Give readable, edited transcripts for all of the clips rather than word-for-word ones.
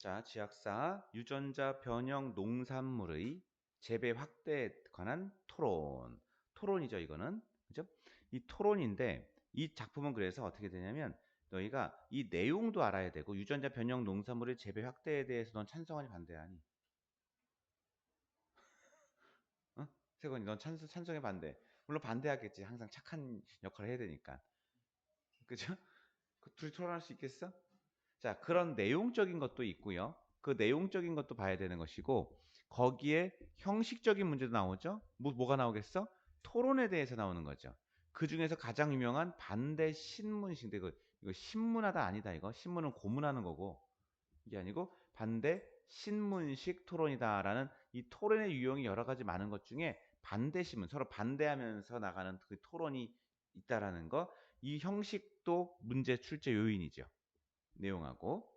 자, 지학사 유전자 변형 농산물의 재배 확대에 관한 토론. 토론이죠, 이거는. 그죠? 이 토론인데 이 작품은 그래서 어떻게 되냐면 너희가 이 내용도 알아야 되고 유전자 변형 농산물의 재배 확대에 대해서 넌 찬성하니 반대하니? 어? 세건이 넌 찬성해 반대. 물론 반대하겠지. 항상 착한 역할을 해야 되니까. 그죠? 그 둘이 토론할 수 있겠어? 자, 그런 내용적인 것도 있고요. 그 내용적인 것도 봐야 되는 것이고 거기에 형식적인 문제도 나오죠. 뭐가 나오겠어? 토론에 대해서 나오는 거죠. 그 중에서 가장 유명한 반대 신문식. 이거 신문하다 아니다 이거. 신문은 고문하는 거고 이게 아니고 반대 신문식 토론이다라는 이 토론의 유형이 여러 가지 많은 것 중에 반대 신문 서로 반대하면서 나가는 그 토론이 있다라는 거. 이 형식도 문제 출제 요인이죠. 내용하고.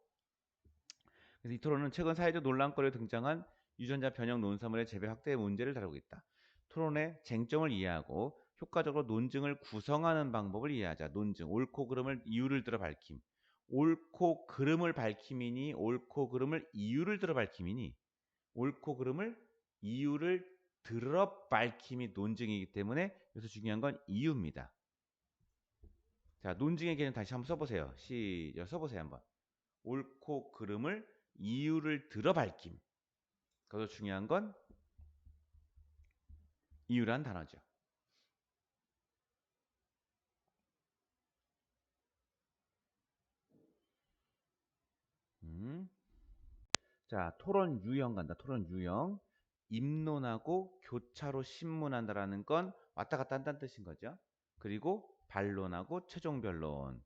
그래서 이 토론은 최근 사회적 논란거리에 등장한 유전자 변형 논산물의 재배 확대의 문제를 다루고 있다. 토론의 쟁점을 이해하고 효과적으로 논증을 구성하는 방법을 이해하자. 논증, 옳고 그름을 이유를 들어 밝힘. 옳고 그름을 밝힘이니 옳고 그름을 이유를 들어 밝힘이니 옳고 그름을 이유를 들어 밝힘이 논증이기 때문에 여기서 중요한 건 이유입니다. 자, 논증의 개념 다시 한번 써보세요. 시작 써보세요 한번. 옳고 그름을 이유를 들어 밝힘. 그것도 중요한 건 이유란 단어죠. 음. 자, 토론 유형 간다. 토론 유형. 입론하고 교차로 신문한다라는 건 왔다 갔다 한다는 뜻인 거죠. 그리고 반론하고 최종 변론.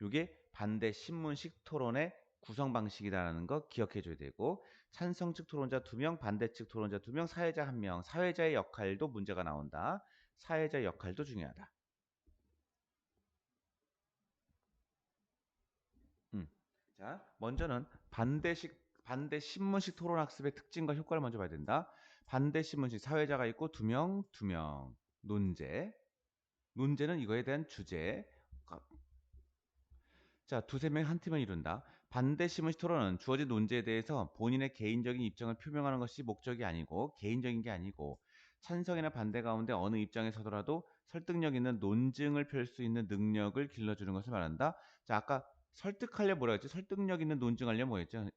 이게 반대 신문식 토론의 구성 방식이다라는 거 기억해 줘야 되고 찬성 측 토론자 2명, 반대 측 토론자 2명, 사회자 1명. 사회자의 역할도 문제가 나온다. 사회자의 역할도 중요하다. 자, 먼저는 반대 신문식 토론 학습의 특징과 효과를 먼저 봐야 된다. 반대 신문식 사회자가 있고 2명, 2명. 논제. 논제는 이거에 대한 주제. 자, 두세 명 한 팀을 이룬다. 반대 신문식 토론은 주어진 논제에 대해서 본인의 개인적인 입장을 표명하는 것이 목적이 아니고 개인적인 게 아니고 찬성이나 반대 가운데 어느 입장에 서더라도 설득력 있는 논증을 펼 수 있는 능력을 길러주는 것을 말한다. 자, 아까 설득하려 뭐라 했지? 설득력 있는 논증하려 뭐였죠?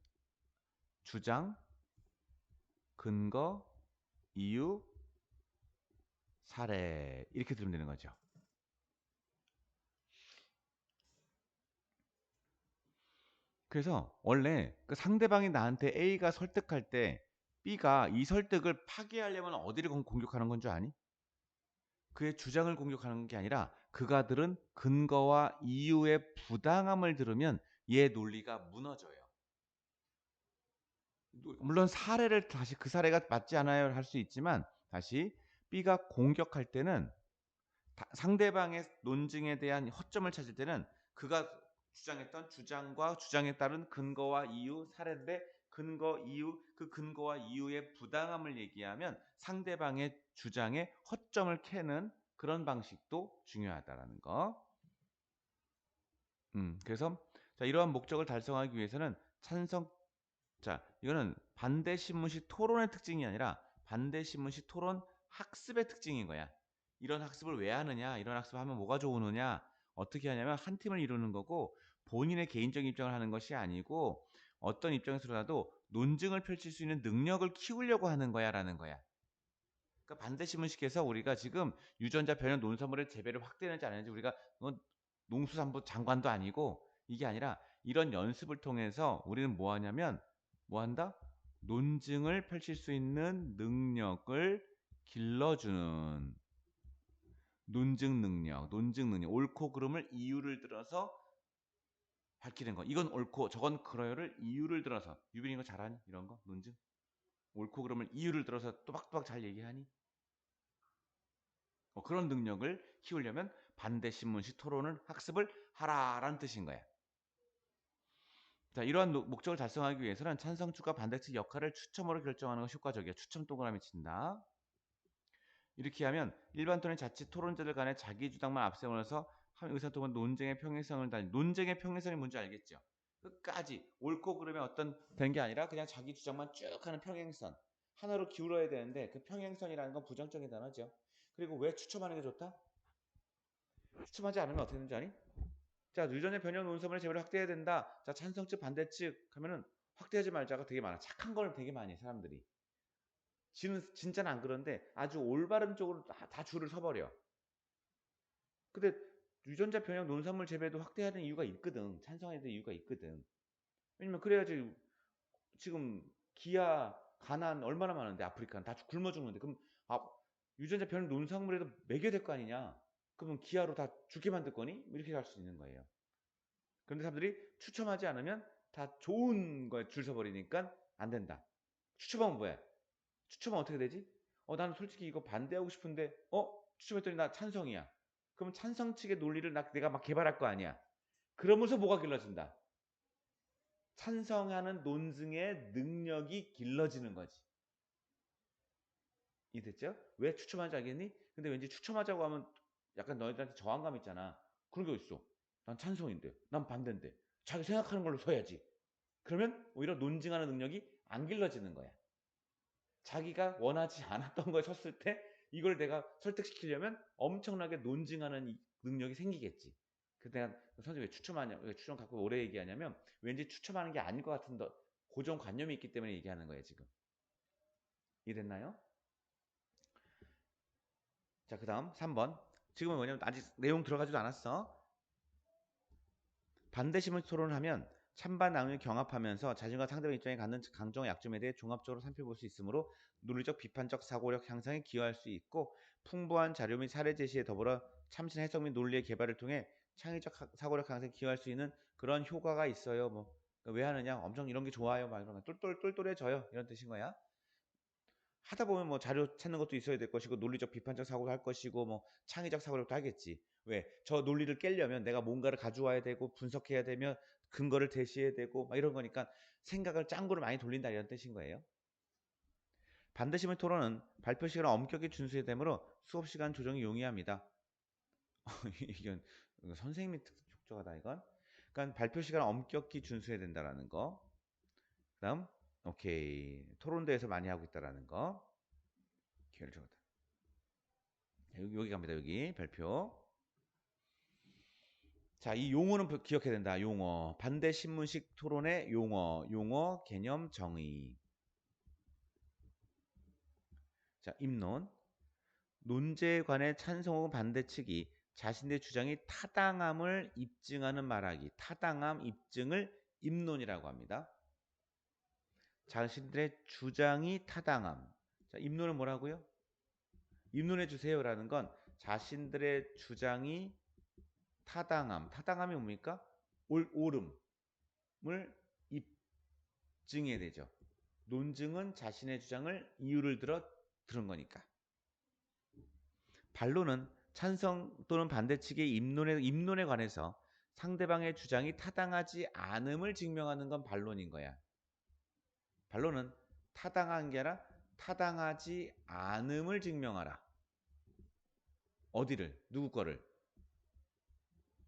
주장, 근거, 이유, 사례 이렇게 들으면 되는 거죠. 그래서 원래 그 상대방이 나한테 A가 설득할 때 B가 이 설득을 파기하려면 어디를 공격하는 건 줄 아니? 그의 주장을 공격하는 게 아니라 그가 들은 근거와 이유의 부당함을 들으면 얘 논리가 무너져요. 물론 사례를 다시 그 사례가 맞지 않아요 할 수 있지만 다시 B가 공격할 때는 상대방의 논증에 대한 허점을 찾을 때는 그가 주장했던 주장과 주장에 따른 근거와 이유, 사례들의 근거, 이유, 그 근거와 이유의 부당함을 얘기하면 상대방의 주장에 허점을 캐는 그런 방식도 중요하다라는 거. 그래서 자, 이러한 목적을 달성하기 위해서는 자, 이거는 반대 신문식 토론의 특징이 아니라 반대 신문식 토론 학습의 특징인 거야. 이런 학습을 왜 하느냐? 이런 학습을 하면 뭐가 좋으느냐? 어떻게 하냐면 한 팀을 이루는 거고 본인의 개인적인 입장을 하는 것이 아니고 어떤 입장에서라도 논증을 펼칠 수 있는 능력을 키우려고 하는 거야라는 거야. 그러니까 반대 신문식에서 우리가 지금 유전자 변형 논산물의 재배를 확대하는지 안 하는지 우리가 농수산부 장관도 아니고 이게 아니라 이런 연습을 통해서 우리는 뭐 하냐면 뭐 한다? 논증을 펼칠 수 있는 능력을 길러주는 논증 능력, 옳고 그름을 이유를 들어서 밝히는 거. 이건 옳고 저건 그러요를 이유를 들어서 유빈이 이거 잘하니? 이런 거 논증. 옳고 그름을 이유를 들어서 또박또박 잘 얘기하니? 그런 능력을 키우려면 반대 신문식 토론을 학습을 하라라는 뜻인 거야. 자, 이러한 목적을 달성하기 위해서는 찬성측과 반대측 역할을 추첨으로 결정하는 것이 효과적이야. 추첨 동그라미 친다. 이렇게 하면 일반 토론 자칫 토론자들 간에 자기 주장만 앞세워서 한 의사통은 논쟁의 평행성을 논쟁의 평행성이 뭔지 알겠죠? 끝까지 옳고 그름의 어떤 된 게 아니라 그냥 자기 주장만 쭉 하는 평행선. 하나로 기울어야 되는데 그 평행선이라는 건 부정적인 단어죠. 그리고 왜 추첨하는 게 좋다? 추첨하지 않으면 어떻게 되는지 아니? 자, 유전자 변형 논설문의 재미를 확대해야 된다. 자, 찬성측 반대측 하면은 확대하지 말자가 되게 많아. 착한 걸 되게 많이 해, 사람들이. 진짜는 안 그런데 아주 올바른 쪽으로 다 줄을 서버려. 근데 유전자 변형 논산물 재배도 확대해야 되는 이유가 있거든. 찬성해야 되는 이유가 있거든. 왜냐면 그래야지 지금 기아, 가난 얼마나 많은데 아프리카는 다 굶어 죽는데 그럼 유전자 변형 논산물에도 먹여야 될 거 아니냐. 그러면 기아로 다 죽게 만들 거니? 이렇게 할 수 있는 거예요. 그런데 사람들이 추첨하지 않으면 다 좋은 거에 줄 서버리니까 안 된다. 추첨하면 뭐야? 추첨은 어떻게 되지? 나는 솔직히 이거 반대하고 싶은데, 추첨했더니 나 찬성이야. 그럼 찬성 측의 논리를 내가 막 개발할 거 아니야. 그러면서 뭐가 길러진다? 찬성하는 논증의 능력이 길러지는 거지. 이해됐죠? 왜 추첨하지 알겠니? 근데 왠지 추첨하자고 하면 약간 너희들한테 저항감 있잖아. 그런 게 있어. 난 찬성인데, 난 반대인데. 자기 생각하는 걸로 서야지. 그러면 오히려 논증하는 능력이 안 길러지는 거야. 자기가 원하지 않았던 거에 섰을 때 이걸 내가 설득시키려면 엄청나게 논증하는 능력이 생기겠지. 그래서 내가 선생님 왜 추첨하냐, 왜 추첨 갖고 오래 얘기하냐면 왠지 추첨하는 게 아닐 것 같은 고정관념이 있기 때문에 얘기하는 거예요, 지금. 이해됐나요? 자, 그 다음 3번. 지금은 뭐냐면 아직 내용 들어가지도 않았어. 반대심을 토론하면 찬반 낭을 경합하면서 자신과 상대방 입장에 갖는 강점과 약점에 대해 종합적으로 살펴볼 수 있으므로 논리적 비판적 사고력 향상에 기여할 수 있고 풍부한 자료 및 사례 제시에 더불어 참신 해석 및 논리의 개발을 통해 창의적 사고력 향상에 기여할 수 있는 그런 효과가 있어요. 뭐 왜 하느냐? 엄청 이런 게 좋아요. 막 이런 거 똘똘해져요. 이런 뜻인 거야. 하다 보면 뭐 자료 찾는 것도 있어야 될 것이고 논리적 비판적 사고도 할 것이고 뭐 창의적 사고력도 하겠지. 왜? 저 논리를 깨려면 내가 뭔가를 가져와야 되고 분석해야 되면 근거를 제시해야 되고 막 이런 거니까 생각을 짱구를 많이 돌린다 이런 뜻인 거예요. 반대심의 토론은 발표 시간을 엄격히 준수해야 되므로 수업 시간 조정이 용이합니다. 이건 선생님이 촉적하다 이건. 그러니까 발표 시간을 엄격히 준수해야 된다라는 거. 그다음 오케이 토론대에서 많이 하고 있다라는 거. 기회를 적었다. 여기 갑니다. 여기 별표. 자, 이 용어는 기억해야 된다. 용어. 반대 신문식 토론의 용어 개념 정의. 자, 입론. 논제에 관해 찬성 혹은 반대 측이 자신의 주장이 타당함을 입증하는 말하기. 타당함 입증을 입론이라고 합니다. 자신들의 주장이 타당함. 자, 입론은 뭐라고요? 입론해 주세요라는 건 자신들의 주장이 타당함이 뭡니까? 옳음을 입증해야 되죠. 논증은 자신의 주장을 이유를 들은 거니까. 반론은 찬성 또는 반대 측의 입론에 관해서 상대방의 주장이 타당하지 않음을 증명하는 건 반론인 거야. 반론은 타당한 게 아니라 타당하지 않음을 증명하라. 어디를? 누구 거를?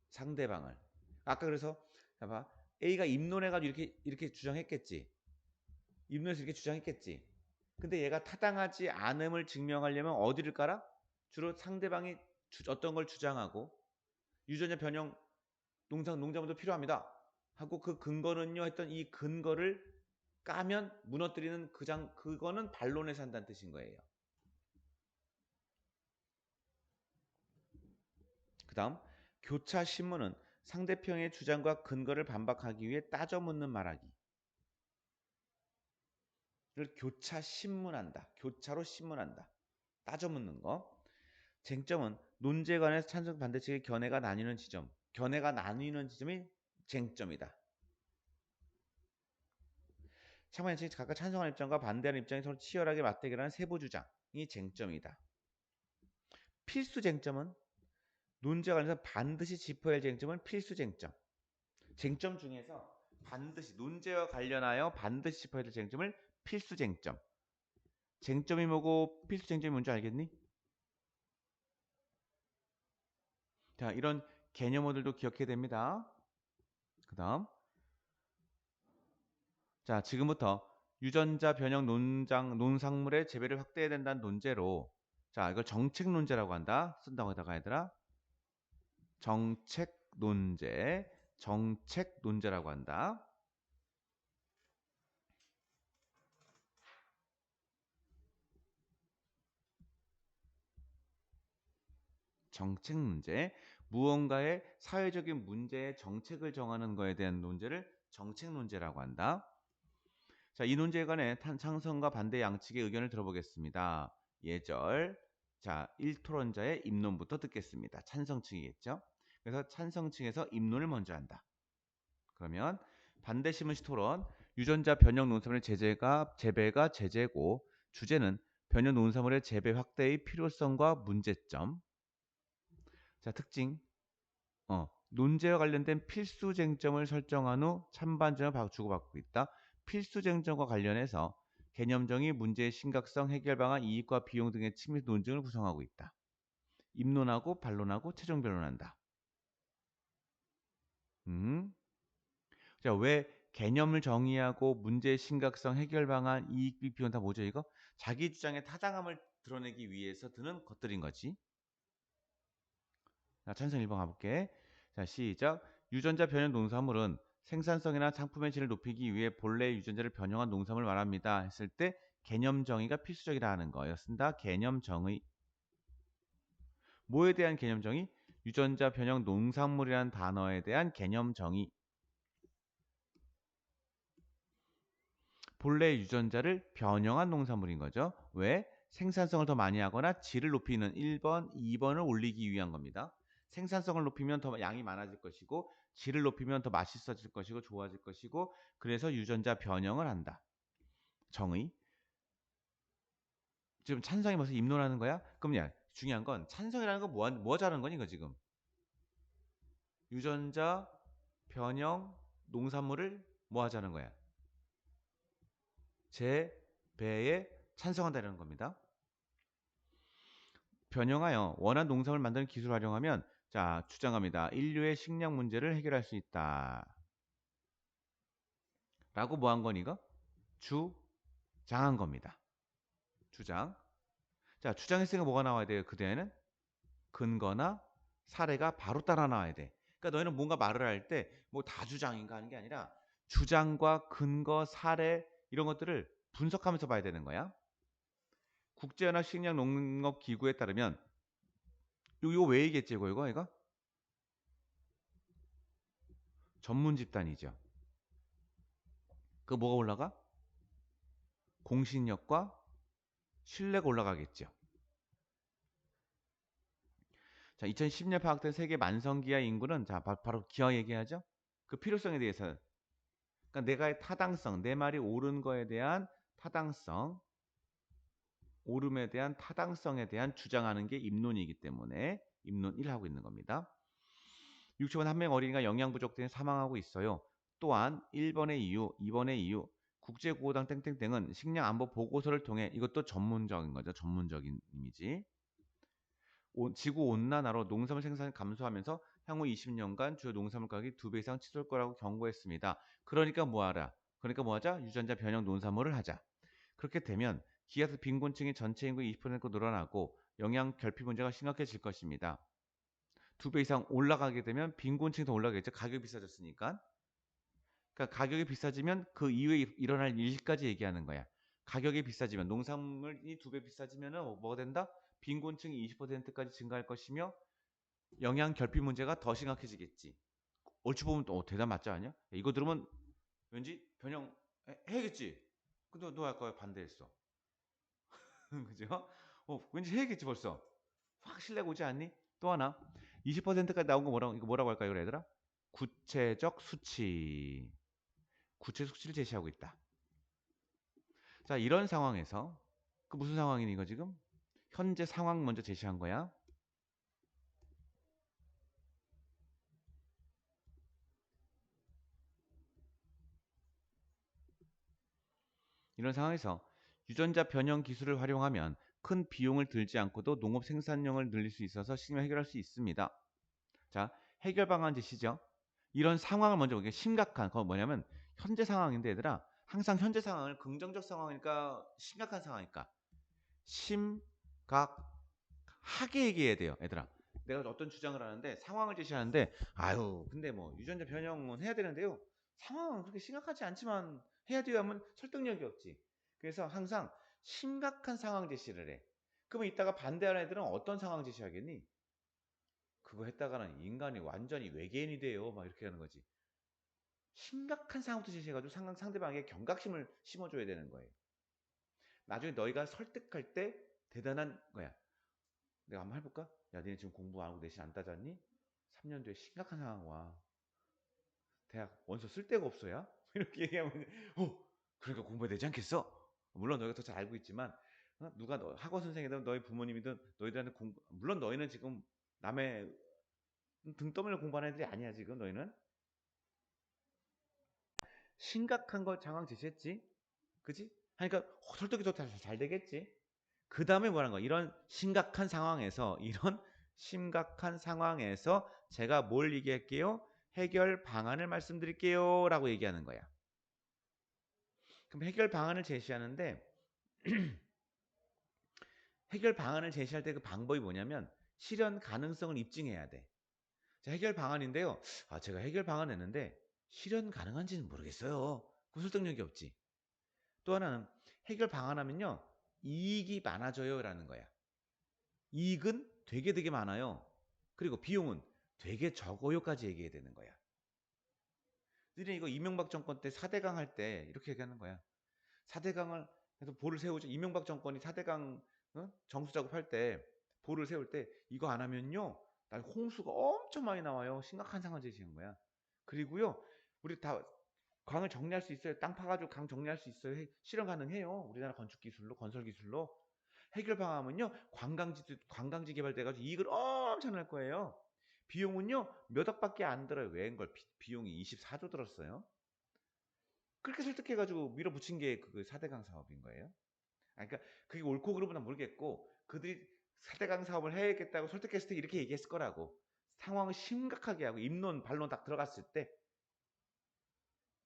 상대방을. 아까 그래서 봐봐. A가 입론해가지고 이렇게 주장했겠지. 입론에서 이렇게 주장했겠지. 근데 얘가 타당하지 않음을 증명하려면 어디를 깔아? 주로 상대방이 어떤 걸 주장하고 유전자 변형 농작물도 필요합니다. 하고 그 근거는요 했던 이 근거를 까면 무너뜨리는 그거는 반론에서 한다는 뜻인 거예요. 그 다음 교차 신문은 상대편의 주장과 근거를 반박하기 위해 따져 묻는 말하기. 를 교차 신문한다. 교차로 신문한다. 따져 묻는 거. 쟁점은 논제에 관해서 찬성 반대 측의 견해가 나뉘는 지점이 쟁점이다. 참가인 측이 각각 찬성하는 입장과 반대하는 입장이 서로 치열하게 맞대결하는 세부 주장이 쟁점이다. 필수 쟁점은 논제에 관해서 반드시 짚어야 할 쟁점은 필수 쟁점. 쟁점 중에서 반드시 논제와 관련하여 반드시 짚어야 될 쟁점을 필수 쟁점. 쟁점이 뭐고 필수 쟁점이 뭔지 알겠니? 자, 이런 개념어들도 기억해야 됩니다. 그 다음 자, 지금부터 유전자 변형 농작물의 재배를 확대해야 된다는 논제로, 자, 이걸 정책 논제라고 한다. 쓴다고 하다가 얘들아. 정책 논제라고 한다. 정책 문제. 무언가의 사회적인 문제의 정책을 정하는 거에 대한 논제를 정책 논제라고 한다. 자, 이 논제에 관해 찬성과 반대 양측의 의견을 들어보겠습니다. 예절. 자, 1토론자의 입론부터 듣겠습니다. 찬성층이겠죠? 그래서 찬성층에서 입론을 먼저 한다. 그러면 반대 신문시 토론. 유전자 변형 농산물의 재배가 제재고, 주제는 변형 농산물의 재배 확대의 필요성과 문제점. 자, 특징. 논제와 관련된 필수 쟁점을 설정한 후 찬반전을 주고받고 있다. 필수 쟁점과 관련해서 개념정의, 문제의 심각성, 해결 방안, 이익과 비용 등의 측면 논증을 구성하고 있다. 입론하고 반론하고 최종 변론한다. 자, 왜 개념을 정의하고 문제의 심각성, 해결 방안, 이익, 비용 다 뭐죠 이거? 자기 주장의 타당함을 드러내기 위해서 드는 것들인 거지. 자, 찬성 1번 가볼게. 자, 시작. 유전자 변형 농산물은 생산성이나 상품의 질을 높이기 위해 본래의 유전자를 변형한 농산물을 말합니다. 했을 때 개념 정의가 필수적이라 하는 거예요. 쓴다. 개념 정의. 뭐에 대한 개념 정의? 유전자 변형 농산물이라는 단어에 대한 개념 정의. 본래의 유전자를 변형한 농산물인 거죠. 왜? 생산성을 더 많이 하거나 질을 높이는 1번, 2번을 올리기 위한 겁니다. 생산성을 높이면 더 양이 많아질 것이고, 질을 높이면 더 맛있어질 것이고 좋아질 것이고, 그래서 유전자 변형을 한다. 정의. 지금 찬성이 벌써 입론하는 거야? 그럼 야, 중요한 건 찬성이라는 건 뭐 하자는 거니 이거 지금? 유전자 변형 농산물을 뭐 하자는 거야? 재배에 찬성한다는 겁니다. 변형하여 원한 농산물 만드는 기술을 활용하면, 자, 주장합니다. 인류의 식량 문제를 해결할 수 있다. 라고 뭐 한 건 이거? 주장한 겁니다. 주장. 자, 주장했으니까 뭐가 나와야 돼요? 그 뒤에는 근거나 사례가 바로 따라 나와야 돼. 그러니까 너희는 뭔가 말을 할 때 뭐 다 주장인가 하는 게 아니라 주장과 근거, 사례 이런 것들을 분석하면서 봐야 되는 거야. 국제연합 식량농업기구에 따르면 이거 왜 얘기했지 이거? 전문 집단이죠. 그 뭐가 올라가? 공신력과 신뢰가 올라가겠죠. 자, 2010년 파악된 세계 만성기아 인구는, 자, 바로 기아 얘기하죠. 그 필요성에 대해서, 그러니까 내가의 타당성, 내 말이 옳은 거에 대한 타당성, 옳음에 대한 타당성에 대한 주장하는 게 입론이기 때문에 입론 1 하고 있는 겁니다. 60원 한 명 어린이가 영양 부족 때문에 사망하고 있어요. 또한 1번의 이유, 2번의 이유, 국제구호당 땡땡땡은 식량 안보 보고서를 통해, 이것도 전문적인 거죠. 전문적인 이미지. 지구 온난화로 농산물 생산이 감소하면서 향후 20년간 주요 농산물 가격이 2배 이상 치솟을 거라고 경고했습니다. 그러니까 뭐하라? 그러니까 뭐하자? 유전자 변형 농산물을 하자. 그렇게 되면 기아스 빈곤층이 전체 인구의 20% 늘어나고 영양 결핍 문제가 심각해질 것입니다. 2배 이상 올라가게 되면 빈곤층이 더 올라가겠죠. 가격이 비싸졌으니까. 그러니까 가격이 비싸지면 그 이후에 일어날 일까지 얘기하는 거야. 가격이 비싸지면, 농산물이 2배 비싸지면 뭐가 된다? 빈곤층이 20%까지 증가할 것이며 영양 결핍 문제가 더 심각해지겠지. 얼추 보면 또 대단 맞지 않냐? 이거 들으면 왠지 변형 해야겠지. 근데 너 아까 반대했어. 그죠? 왠지 해야겠지 벌써. 확 신뢰가 오지 않니? 또 하나. 20%까지 나온 거 이거 뭐라고 할까요, 얘들아? 구체적 수치. 구체적 수치를 제시하고 있다. 자, 이런 상황에서 그 무슨 상황이니 이거 지금? 현재 상황 먼저 제시한 거야. 이런 상황에서 유전자 변형 기술을 활용하면 큰 비용을 들지 않고도 농업 생산량을 늘릴 수 있어서 시장을 해결할 수 있습니다. 자, 해결 방안 제시죠. 이런 상황을 먼저 보게. 심각한 거 뭐냐면 현재 상황인데 얘들아, 항상 현재 상황을 긍정적 상황이니까 심각한 상황이니까 심각하게 얘기해야 돼요. 얘들아. 내가 어떤 주장을 하는데 상황을 제시하는데 아유 근데 뭐 유전자 변형은 해야 되는데요. 상황은 그렇게 심각하지 않지만 해야 돼요 하면 설득력이 없지. 그래서 항상 심각한 상황 제시를 해. 그러면 이따가 반대하는 애들은 어떤 상황 제시하겠니? 그거 했다가는 인간이 완전히 외계인이 돼요. 막 이렇게 하는 거지. 심각한 상황부터 제시해가지고 상대방에게 경각심을 심어줘야 되는 거예요. 나중에 너희가 설득할 때 대단한 거야. 내가 한번 해볼까? 야, 니네 지금 공부 안 하고 내신 안 따졌니? 3년 뒤에 심각한 상황 와. 대학 원서 쓸 데가 없어야? 이렇게 얘기하면 그러니까 공부해야 되지 않겠어? 물론 너희가 더 잘 알고 있지만 누가 학원 선생이든 너희 부모님이든 너희들한테 물론 너희는 지금 남의 등 떠밀려 공부하는 애들이 아니야 지금 너희는 심각한 거 상황 제시했지? 그지? 하니까 설득이 더 잘 되겠지? 그 다음에 뭐라는 거야? 이런 심각한 상황에서 제가 뭘 얘기할게요? 해결 방안을 말씀드릴게요. 라고 얘기하는 거야. 그럼 해결 방안을 제시하는데 해결 방안을 제시할 때 그 방법이 뭐냐면 실현 가능성을 입증해야 돼. 자, 해결 방안인데요. 제가 해결 방안 냈는데 실현 가능한지는 모르겠어요. 그 설득력이 없지. 또 하나는 해결 방안 하면요. 이익이 많아져요. 라는 거야. 이익은 되게 많아요. 그리고 비용은 되게 적어요까지 얘기해야 되는 거야. 너네 이거 이명박 정권 때 4대강 할 때 이렇게 얘기하는 거야. 4대강을 해서 보를 세우죠. 이명박 정권이 4대강 정수 작업할 때 보를 세울 때 이거 안 하면요. 날 홍수가 엄청 많이 나와요. 심각한 상황 제시한 거야. 그리고요. 우리 다 강을 정리할 수 있어요. 땅 파가지고 강 정리할 수 있어요. 실현 가능해요. 우리나라 건축 기술로, 건설 기술로. 해결 방안은요. 관광지 개발돼가지고 이익을 엄청 낼 거예요. 비용은요. 몇 억밖에 안 들어요. 왜인걸 비용이 24조 들었어요. 그렇게 설득해가지고 밀어붙인 게 그 4대강 사업인 거예요. 그러니까 그게 옳고 그름은 모르겠고 그들이 4대강 사업을 해야겠다고 설득했을 때 이렇게 얘기했을 거라고. 상황을 심각하게 하고 입론 반론 딱 들어갔을 때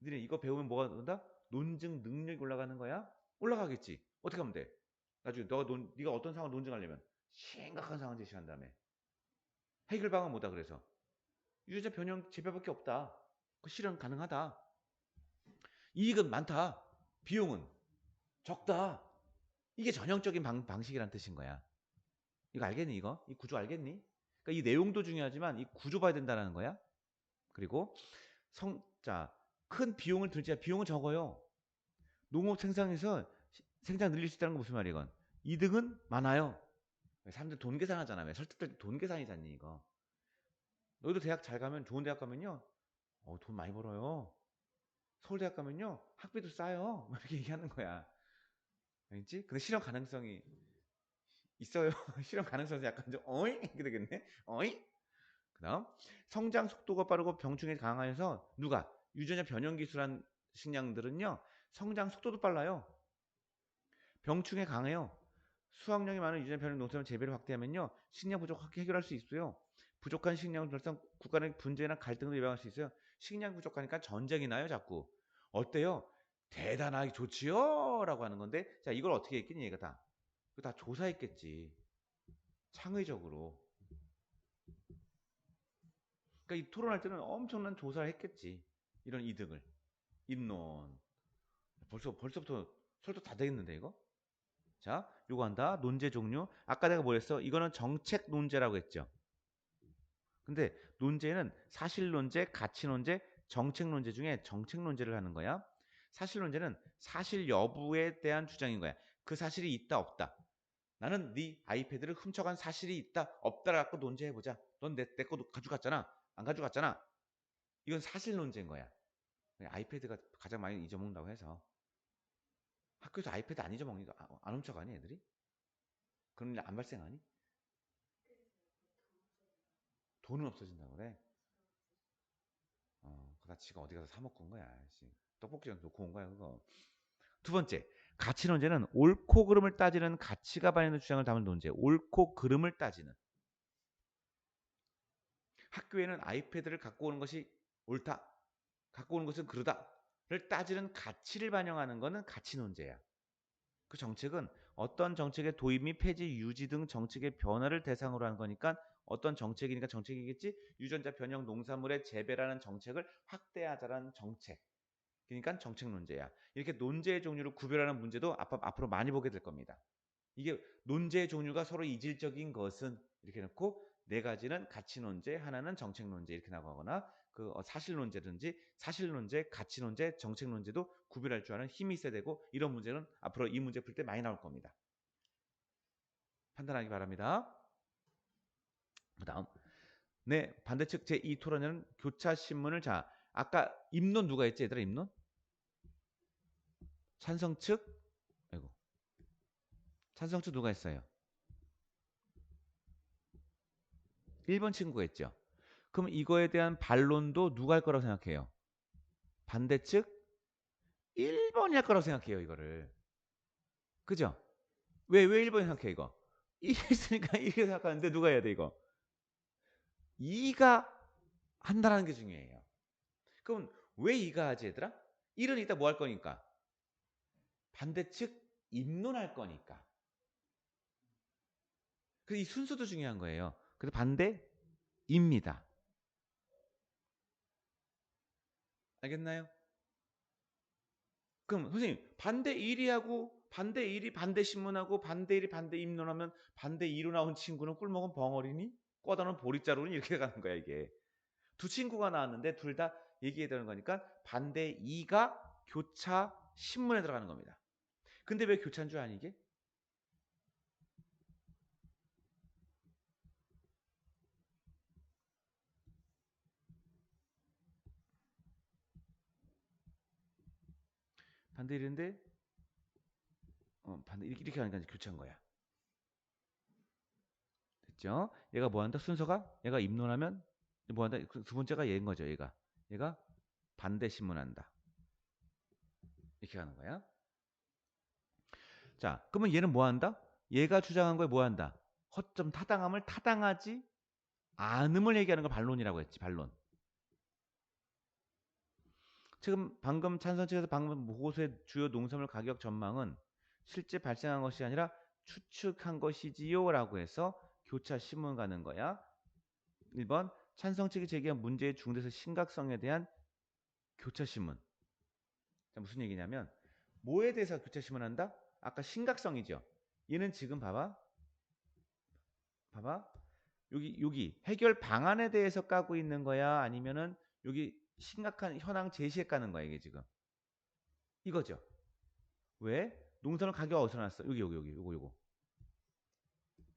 너네 이거 배우면 뭐가 된다? 논증 능력이 올라가는 거야? 올라가겠지. 어떻게 하면 돼? 나중에 네가 어떤 상황을 논증하려면 심각한 상황 제시한 다음에 해결 방은 뭐다 그래서 유전자 변형 재배밖에 없다. 그 실현 가능하다. 이익은 많다. 비용은 적다. 이게 전형적인 방식이란 뜻인 거야. 이거 알겠니 이거? 이 구조 알겠니? 그러니까 이 내용도 중요하지만 이 구조 봐야 된다는 거야. 그리고 큰 비용을 들지 비용은 적어요. 농업 생산에서 생산 늘릴 수 있다는 건 무슨 말이야 이건? 이득은 많아요. 사람들 돈 계산하잖아. 왜 설득될 때 돈 계산이잖니 이거. 너희도 대학 잘 가면 좋은 대학 가면요. 돈 많이 벌어요. 서울대학 가면요. 학비도 싸요. 이렇게 얘기하는 거야. 알겠지? 근데 실현 가능성이 있어요. 실현 가능성이 약간 좀 어이? 이렇게 되겠네. 어이? 그다음 성장 속도가 빠르고 병충해 강화해서 누가 유전자 변형 기술한 식량들은요. 성장 속도도 빨라요. 병충해 강해요. 수확량이 많은 유전자 변형 농산물 재배를 확대하면요. 식량 부족 확 해결할 수 있어요. 부족한 식량을 결성 국가 의 분쟁이나 갈등을 예방할 수 있어요. 식량 부족하니까 전쟁이 나요, 자꾸. 어때요? 대단하게 좋지요? 라고 하는 건데, 자, 이걸 어떻게 했겠니, 얘가 다? 이거 다 조사했겠지. 창의적으로. 그러니까 이 토론할 때는 엄청난 조사를 했겠지. 이런 이득을. 입론. 벌써부터 설득 다 되겠는데, 이거? 자, 요거 한다. 논제 종류. 아까 내가 뭐랬어? 이거는 정책 논제라고 했죠. 근데 논제는 사실 논제, 가치 논제, 정책 논제 중에 정책 논제를 하는 거야. 사실 논제는 사실 여부에 대한 주장인 거야. 그 사실이 있다 없다. 나는 네 아이패드를 훔쳐간 사실이 있다 없다를 갖고 논제해보자. 넌 내 거 가져갔잖아. 안 가져갔잖아. 이건 사실 논제인 거야. 아이패드가 가장 많이 잊어먹는다고 해서 학교에서 아이패드 안 잊어먹니? 안 훔쳐가니 애들이? 그런 일 안 발생하니? 돈은 없어진다고 그래. 그다 지가 어디 가서 사 먹고 온 거야. 떡볶이랑 놓고 온 거야 그거. 두 번째, 가치 논제는 옳고 그름을 따지는 가치가 반영된 주장을 담은 논제. 옳고 그름을 따지는. 학교에는 아이패드를 갖고 오는 것이 옳다. 갖고 오는 것은 그르다. 따지는 가치를 반영하는 거는 가치 논제야. 그 정책은 어떤 정책의 도입 및 폐지, 유지 등 정책의 변화를 대상으로 한 거니까 어떤 정책이니까 정책이겠지. 유전자 변형 농산물의 재배라는 정책을 확대하자라는 정책. 그러니까 정책 논제야. 이렇게 논제의 종류를 구별하는 문제도 앞으로 많이 보게 될 겁니다. 이게 논제의 종류가 서로 이질적인 것은 이렇게 놓고 네 가지는 가치 논제, 하나는 정책 논제 이렇게 나가거나 그 사실 논제든지 사실 논제, 가치 논제, 정책 논제도 구별할 줄 아는 힘이 있어야 되고 이런 문제는 앞으로 이 문제 풀 때 많이 나올 겁니다. 판단하기 바랍니다. 그다음 네 반대측 제2 토론회는 교차 신문을 자 아까 입론 누가 했지 얘들아 입론? 찬성 측 아이고 찬성 측 누가 했어요? 1번 친구가 했죠. 그럼 이거에 대한 반론도 누가 할 거라고 생각해요? 반대측 1번이 할 거라고 생각해요, 이거를. 그죠? 왜 1번이 생각해, 이거? 이게 있으니까 이게 생각하는데 누가 해야 돼, 이거? 2가 한다는 게 중요해요. 그럼 왜 2가 하지, 얘들아? 1은 이따 뭐 할 거니까? 반대측 입론할 거니까. 그래서 이 순서도 중요한 거예요. 그래서 반대입니다. 알겠나요? 그럼 선생님 반대 1이 하고 반대 1이 반대 신문하고 반대 1이 반대 입론하면 반대 2로 나온 친구는 꿀먹은 벙어리니? 꿔다놓은 보리자루니? 이렇게 가는 거야 이게. 두 친구가 나왔는데 둘 다 얘기해야 되는 거니까 반대 2가 교차 신문에 들어가는 겁니다. 근데 왜 교차인 줄 아니 이게? 반대 1인데 반대 이렇게 하니까 교차인 거야. 됐죠? 얘가 뭐 한다? 순서가 얘가 입론하면 뭐 한다? 두 번째가 얘인 거죠. 얘가 반대 신문한다. 이렇게 하는 거야. 자, 그러면 얘는 뭐 한다? 얘가 주장한 거에 뭐 한다? 허점 타당함을 타당하지 않음을 얘기하는 걸 반론이라고 했지. 반론. 지금 방금 찬성 측에서 방금 보고서의 주요 농산물 가격 전망은 실제 발생한 것이 아니라 추측한 것이지요 라고 해서 교차 신문 가는 거야. 1번 찬성 측이 제기한 문제의 중대에서 심각성에 대한 교차 신문. 자, 무슨 얘기냐면 뭐에 대해서 교차 신문한다? 아까 심각성이죠. 얘는 지금 봐봐. 여기 해결 방안에 대해서 까고 있는 거야? 아니면은 여기 심각한 현황 제시에 까는 거야, 이게 지금. 이거죠. 왜? 농산물 가격 어디서 났어? 여기, 요거.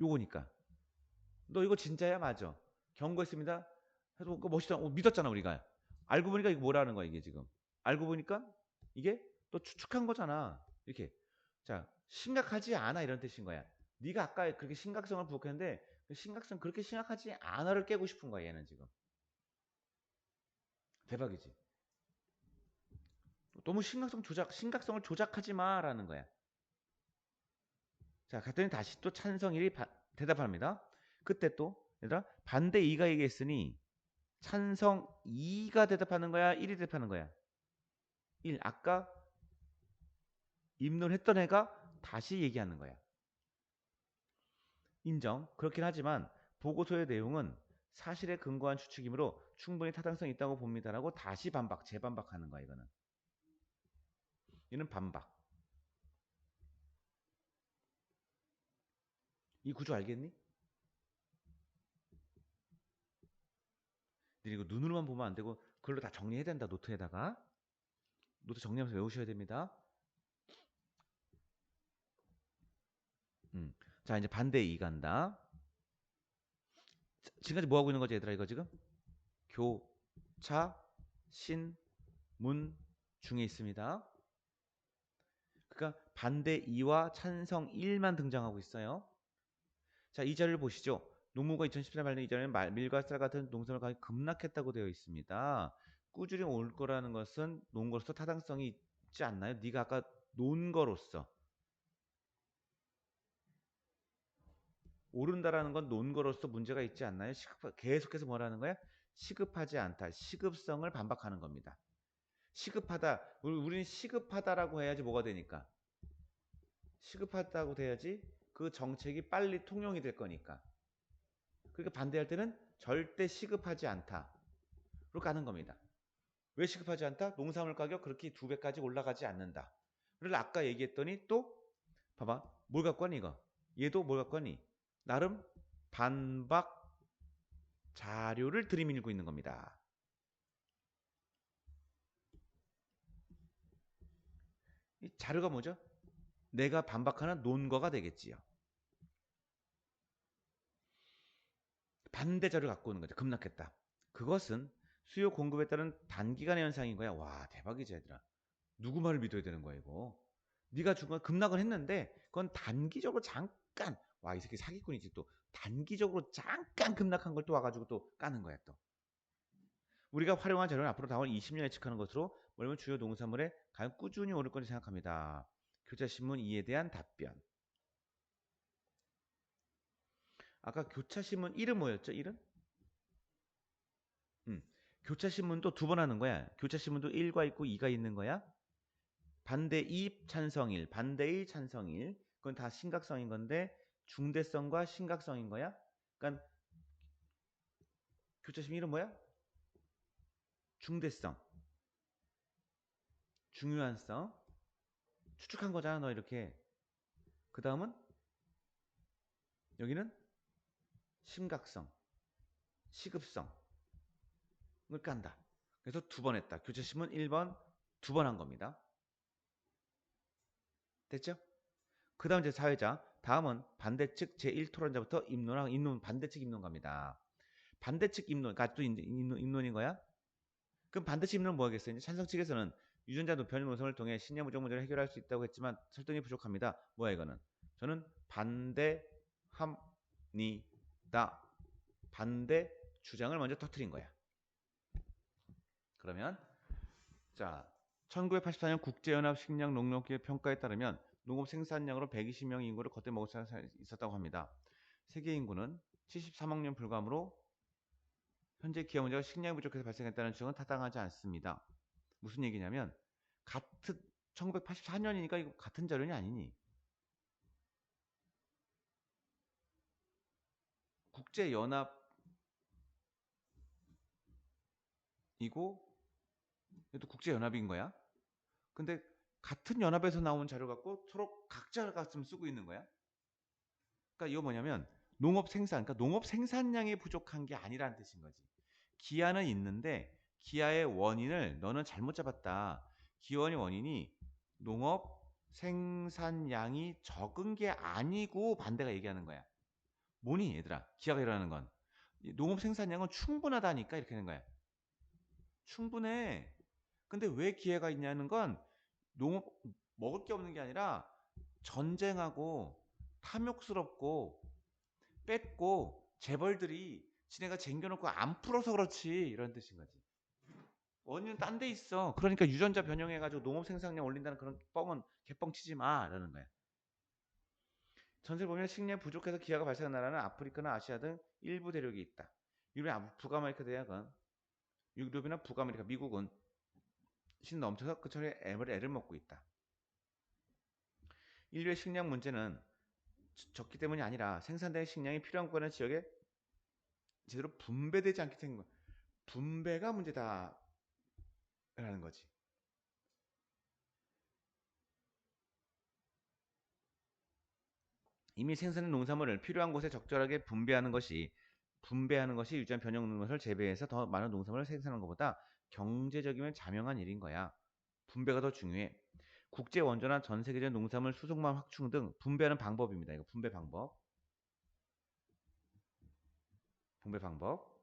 요거니까. 너 이거 진짜야? 맞아. 경고했습니다. 해도 그거 멋있다. 믿었잖아, 우리가. 알고 보니까 이거 뭐라는 거야, 이게 지금. 알고 보니까 이게 또 추측한 거잖아. 이렇게. 자, 심각하지 않아 이런 뜻인 거야. 네가 아까 그렇게 심각성을 부각했는데 그 심각성 그렇게 심각하지 않아를 깨고 싶은 거야, 얘는 지금. 대박이지. 너무 심각성을 조작하지 마라는 거야. 자, 갔더니 다시 또 찬성 1이 대답합니다. 그때 또 얘들아 반대 2가 얘기했으니 찬성 2가 대답하는 거야, 1이 대답하는 거야. 1 아까 입론했던 애가 다시 얘기하는 거야. 인정. 그렇긴 하지만 보고서의 내용은 사실에 근거한 추측이므로 충분히 타당성이 있다고 봅니다라고 다시 재반박하는 거야, 이거는. 얘는 반박. 이 구조 알겠니? 이거 눈으로만 보면 안 되고 그걸로 다 정리해야 된다, 노트에다가. 노트 정리하면서 외우셔야 됩니다. 자, 이제 반대 2 간다. 지금까지 뭐 하고 있는 거지, 얘들아, 이거 지금? 교차, 신, 문 중에 있습니다. 그러니까 반대 2와 찬성 1만 등장하고 있어요. 자, 이 자료를 보시죠. 농무가 2014년 발행 이전에는 밀과 쌀 같은 농산물 가격이 급락했다고 되어 있습니다. 꾸준히 올 거라는 것은 논 거로서 타당성이 있지 않나요? 네가 아까 논 거로서 오른다라는 건 논 거로서 문제가 있지 않나요? 계속해서 뭐라는 거야? 시급하지 않다. 시급성을 반박하는 겁니다. 시급하다. 우리는 시급하다라고 해야지 뭐가 되니까. 시급하다고 돼야지 그 정책이 빨리 통용이 될 거니까. 그러니까 반대할 때는 절대 시급하지 않다. 그렇게 하는 겁니다. 왜 시급하지 않다? 농산물 가격 그렇게 2배까지 올라가지 않는다. 그래서 아까 얘기했더니 또 봐봐. 뭘 갖고 왔니 이거? 얘도 뭘 갖고 왔니? 나름 반박 자료를 들이밀고 있는 겁니다. 이 자료가 뭐죠? 내가 반박하는 논거가 되겠지요. 반대 자료를 갖고 오는 거죠. 급락했다. 그것은 수요 공급에 따른 단기간의 현상인 거야. 와 대박이지 얘들아. 누구 말을 믿어야 되는 거야 이거. 네가 중간 급락은 했는데 그건 단기적으로 잠깐 와 이 새끼 사기꾼이지 또 단기적으로 잠깐 급락한 걸 또 와가지고 또 까는 거야 또. 우리가 활용한 자료는 앞으로 다음 20년에 예측하는 것으로 뭐냐면 주요 농산물에 가장 꾸준히 오를 거라 생각합니다. 교차신문 2에 대한 답변. 아까 교차신문 1은 뭐였죠? 1은? 교차신문도 2번 하는 거야. 교차신문도 1과 있고 2가 있는 거야. 반대 2 찬성 1, 반대 1 찬성 1. 그건 다 심각성인 건데 중대성과 심각성인 거야. 그러니까 교차신문 1은 뭐야? 중대성, 중요한성. 추측한 거잖아 너 이렇게. 그 다음은 여기는 심각성, 시급성을 깐다. 그래서 2번 했다. 교차신문 1번 2번 한 겁니다. 됐죠? 그 다음 이제 사회자. 다음은 반대측 제1토론자부터 입론 반대측 입론가입니다. 반대측 입론, 그러니까 또 입론인 거야? 그럼 반대측 입론은 뭐겠어요? 이제 찬성 측에서는 유전자 변이 노선을 통해 신약 무적 문제를 해결할 수 있다고 했지만 설득이 부족합니다. 뭐야 이거는? 저는 반대합니다. 반대 주장을 먼저 터뜨린 거야. 그러면 자 1984년 국제연합 식량 농력기획 평가에 따르면 농업 생산량으로 120명 인구를 겉에 먹을 수 있었다고 합니다. 세계 인구는 73억 년 불과하므로 현재 기아 문제가 식량이 부족해서 발생했다는 주장은 타당하지 않습니다. 무슨 얘기냐면 같은 1984년이니까 이거 같은 자료냐 아니니? 국제연합이고 이것도 국제연합인 거야. 근데 같은 연합에서 나온 자료 갖고 서로 각자가 좀 쓰고 있는 거야. 그러니까 이거 뭐냐면 농업 생산, 그러니까 농업 생산량이 부족한 게 아니라는 뜻인 거지. 기아는 있는데 기아의 원인을 너는 잘못 잡았다. 기원의 원인이 농업 생산량이 적은 게 아니고 반대가 얘기하는 거야. 뭐니 얘들아? 기아가 일어나는 건 농업 생산량은 충분하다니까 이렇게 하는 거야. 충분해. 근데 왜 기회가 있냐는 건 농업 먹을 게 없는 게 아니라 전쟁하고 탐욕스럽고 뺐고 재벌들이 지네가 쟁겨놓고 안 풀어서 그렇지 이런 뜻인 거지. 원인은 딴 데 있어. 그러니까 유전자 변형해가지고 농업 생산량 올린다는 그런 뻥은 개뻥 치지 마 라는 거야. 전세를 보면 식량 부족해서 기아가 발생한 나라는 아프리카나 아시아 등 일부 대륙이 있다. 유럽 북아메리카 대학은 유럽이나 북아메리카 미국은 신 넘쳐서 그 철에 애를 먹고 있다. 인류의 식량 문제는 적기 때문이 아니라 생산된 식량이 필요한 구간의 지역에 제대로 분배되지 않기 때문인 거야. 분배가 문제다라는 거지. 이미 생산된 농산물을 필요한 곳에 적절하게 분배하는 것이 유전 변형 농산물을 재배해서 더 많은 농산물을 생산하는 것보다 경제적이면 자명한 일인 거야. 분배가 더 중요해. 국제 원조나 전 세계적 농산물 수송망 확충 등 분배하는 방법입니다. 이거 분배 방법. 분배 방법.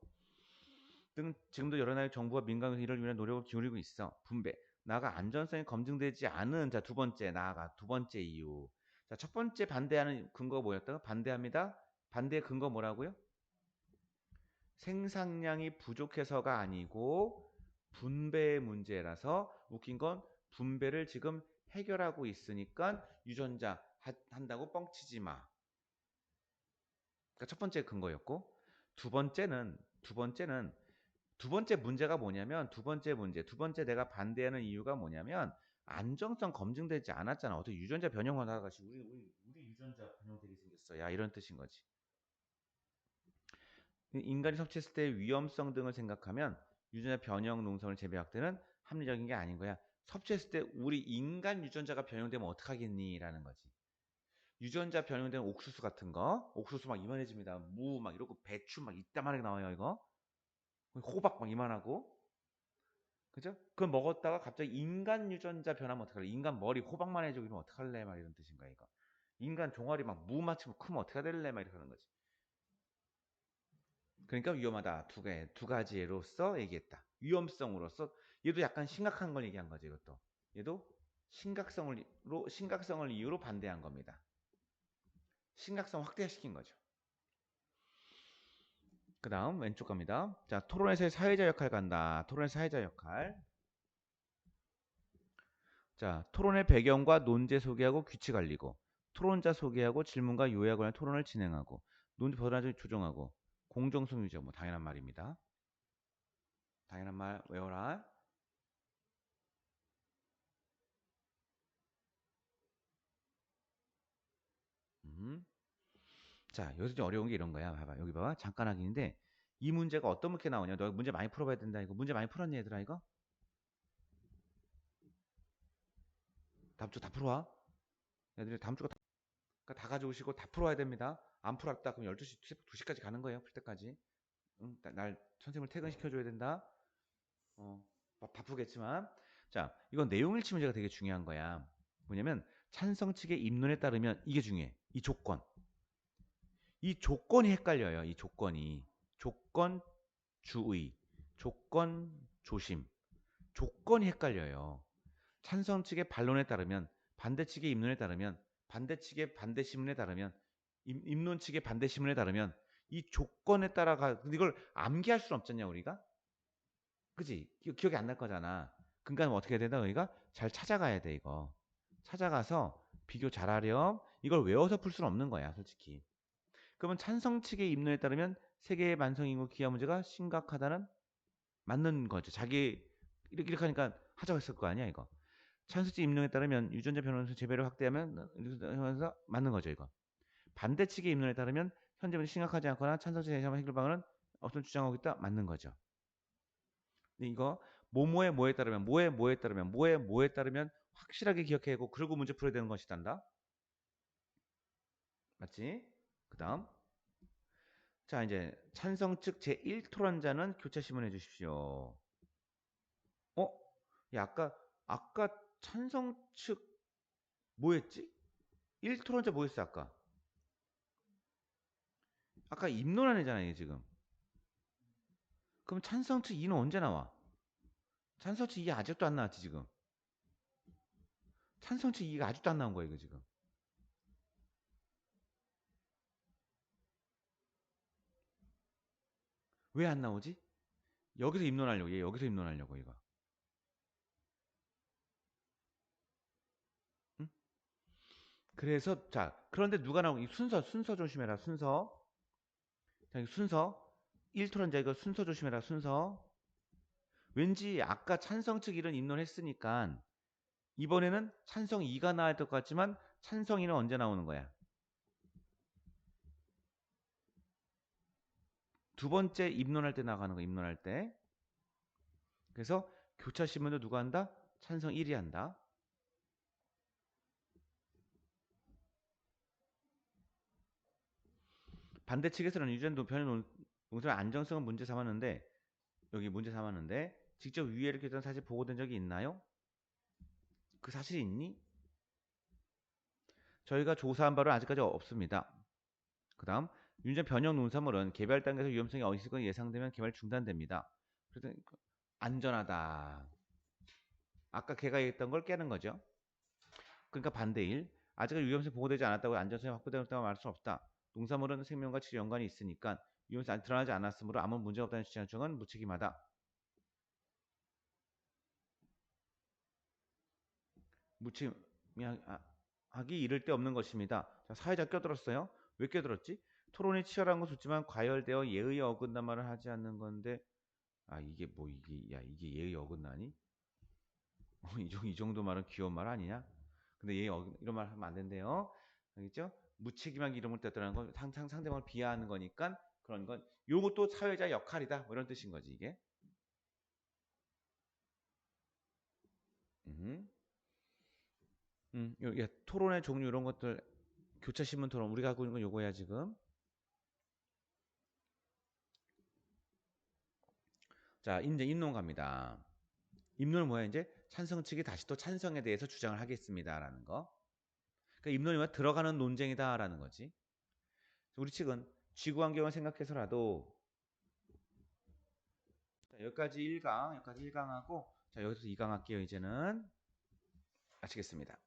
등 지금도 여러 나라의 정부와 민간에서 이를 위한 노력을 기울이고 있어. 분배. 나아가 안전성이 검증되지 않은 자 두 번째 나아가 두 번째 이유. 자, 첫 번째 반대하는 근거가 뭐였다가 반대합니다. 반대의 근거 뭐라고요? 생산량이 부족해서가 아니고 분배의 문제라서 웃긴 건 분배를 지금 해결하고 있으니까 유전자 한다고 뻥치지 마. 그러니까 첫 번째 근거였고 두 번째는 두 번째 문제가 뭐냐면 두 번째 내가 반대하는 이유가 뭐냐면 안정성 검증되지 않았잖아. 어떻게 유전자 변형을 하다가시 우리 유전자 변형되게 생겼어. 야 이런 뜻인 거지. 인간이 섭취했을 때 위험성 등을 생각하면 유전자 변형 농성을 재배할 때는 합리적인 게 아닌 거야. 섭취했을 때 우리 인간 유전자가 변형되면 어떡하겠니? 라는 거지. 유전자 변형된 옥수수 같은 거, 옥수수 막 이만해집니다. 무 막 이러고 배추 막 이따만하게 나와요, 이거. 호박 막 이만하고. 그죠? 그걸 먹었다가 갑자기 인간 유전자 변하면 어떡할래? 인간 머리 호박만 해지고 이러면 어떡할래? 막 이런 뜻인 거야, 이거. 인간 종아리 막 무마치 크면 어떻게 될래? 막 이렇게 하는 거지. 그러니까 위험하다. 두 가지로서 얘기했다. 위험성으로서 얘도 약간 심각한 걸 얘기한 거지, 이것도. 얘도 심각성을 이유로 반대한 겁니다. 심각성 확대시킨 거죠. 그 다음 왼쪽 갑니다. 자, 토론에서의 사회자 역할 간다. 토론의 사회자 역할. 자, 토론의 배경과 논제 소개하고 규칙 알리고, 토론자 소개하고 질문과 요약을 관한 토론을 진행하고, 논제 번호를 조정하고, 공정성 유지, 뭐 당연한 말입니다. 당연한 말 외워라. 자, 여기서 좀 어려운 게 이런 거야. 봐봐, 여기 봐봐. 잠깐 하기인데, 이 문제가 어떤 문제 나오냐? 너 문제 많이 풀어봐야 된다. 이거 문제 많이 풀었니, 얘들아? 이거? 다음 주 다 풀어와. 애들이 다음 주가 다 가져오시고 다 풀어야 됩니다. 안 풀었다 그럼 12시, 2시까지 가는 거예요. 풀 때까지. 응? 날 선생님을 퇴근시켜줘야 된다. 바쁘겠지만. 자, 이건 내용일치 문제가 되게 중요한 거야. 뭐냐면 찬성 측의 입론에 따르면 이게 중요해. 이 조건. 이 조건이 헷갈려요. 이 조건이. 조건 주의, 조건 조심. 조건이 헷갈려요. 찬성 측의 반론에 따르면 반대 측의 입론에 따르면 반대 측의 반대 신문에 따르면 입론 측의 반대 신문에 따르면 이 조건에 따라가 이걸 암기할 수는 없잖냐 우리가. 그지? 기억이 안 날 거잖아. 그러니까 어떻게 해야 되나 우리가 잘 찾아가야 돼 이거. 찾아가서 비교 잘하렴. 이걸 외워서 풀 수는 없는 거야 솔직히. 그러면 찬성 측의 입론에 따르면 세계의 만성인구 기아 문제가 심각하다는 맞는 거죠. 자기 이렇게 하니까 하자고 했을 거 아니야 이거. 찬스지 입론에 따르면 유전자 변환수 재배를 확대하면 하면서 맞는 거죠 이거. 반대 측의 입론에 따르면 현재 문제 심각하지 않거나 찬성지 대상 해결 방안은 어떤 주장하고 있다 맞는 거죠. 근데 이거 뭐에 따르면 뭐에 따르면 뭐에 따르면 확실하게 기억해고 그리고 문제 풀어야 되는 것이단다. 맞지? 그다음 자 이제 찬성 측 제1토론자는 교차 심문해 주십시오. 어? 야 아까 찬성 측 뭐였지? 1토론자 뭐였어 아까? 아까 입론안 했잖아 이게 지금. 그럼 찬성 측 2는 언제 나와? 찬성 측 2 아직도 안 나왔지 지금. 찬성 측 2가 아직도 안 나온 거야 이거 지금. 왜 안 나오지? 여기서 입론하려고 얘 여기서 입론하려고 이거. 응? 그래서 자 그런데 누가 나오고 이 순서 조심해라 순서. 자, 순서 1토론자 이거 순서 조심해라 순서. 왠지 아까 찬성 측 1은 입론했으니까 이번에는 찬성 2가 나올 것 같지만 찬성 2는 언제 나오는 거야? 두 번째 입론할 때 나가는 거 입론할 때. 그래서 교차 신문도 누가 한다? 찬성 1이 한다. 반대 측에서는 유전도 변의 농설 안정성을 문제 삼았는데 여기 문제 삼았는데 직접 위해를 교던 사실 보고된 적이 있나요? 그 사실이 있니? 저희가 조사한 바는 아직까지 없습니다. 그 다음 유전 변형 농산물은 개발 단계에서 위험성이 있을 건 예상되면 개발 중단됩니다. 그래서 안전하다. 아까 걔가 얘기했던 걸 깨는 거죠. 그러니까 반대일. 아직은 위험성이 보고되지 않았다고 안전성이 확보되었다고 말할 수 없다. 농산물은 생명과 치료 연관이 있으니까 위험성이 드러나지 않았으므로 아무 문제가 없다는 주장은 무책임하다. 무책임하기 이를 데 없는 것입니다. 자, 사회자 껴들었어요. 왜 껴들었지? 토론이 치열한 건 좋지만 과열되어 예의에 어긋난 말을 하지 않는 건데 아, 이게 뭐, 이게 예의 어긋나니? 이 정도 말은 귀여운 말 아니냐? 근데 이런 말 하면 안 된대요. 알겠죠? 무책임한 이름을 떼더라는 건 항상 상대방을 비하하는 거니까 그런 건 요것도 사회자 역할이다. 뭐 이런 뜻인 거지, 이게. 음. 토론의 종류 이런 것들 교차신문 토론 우리가 하고 있는 건 요거야, 지금. 자, 이제 입론 갑니다. 입론은 뭐야, 이제? 찬성 측이 다시 또 찬성에 대해서 주장을 하겠습니다라는 거. 그러니까 입론이 뭐야? 들어가는 논쟁이다라는 거지. 우리 측은 지구 환경을 생각해서라도 자, 여기까지 1강, 여기까지 1강하고 자, 여기서 2강 할게요. 이제는 마치겠습니다.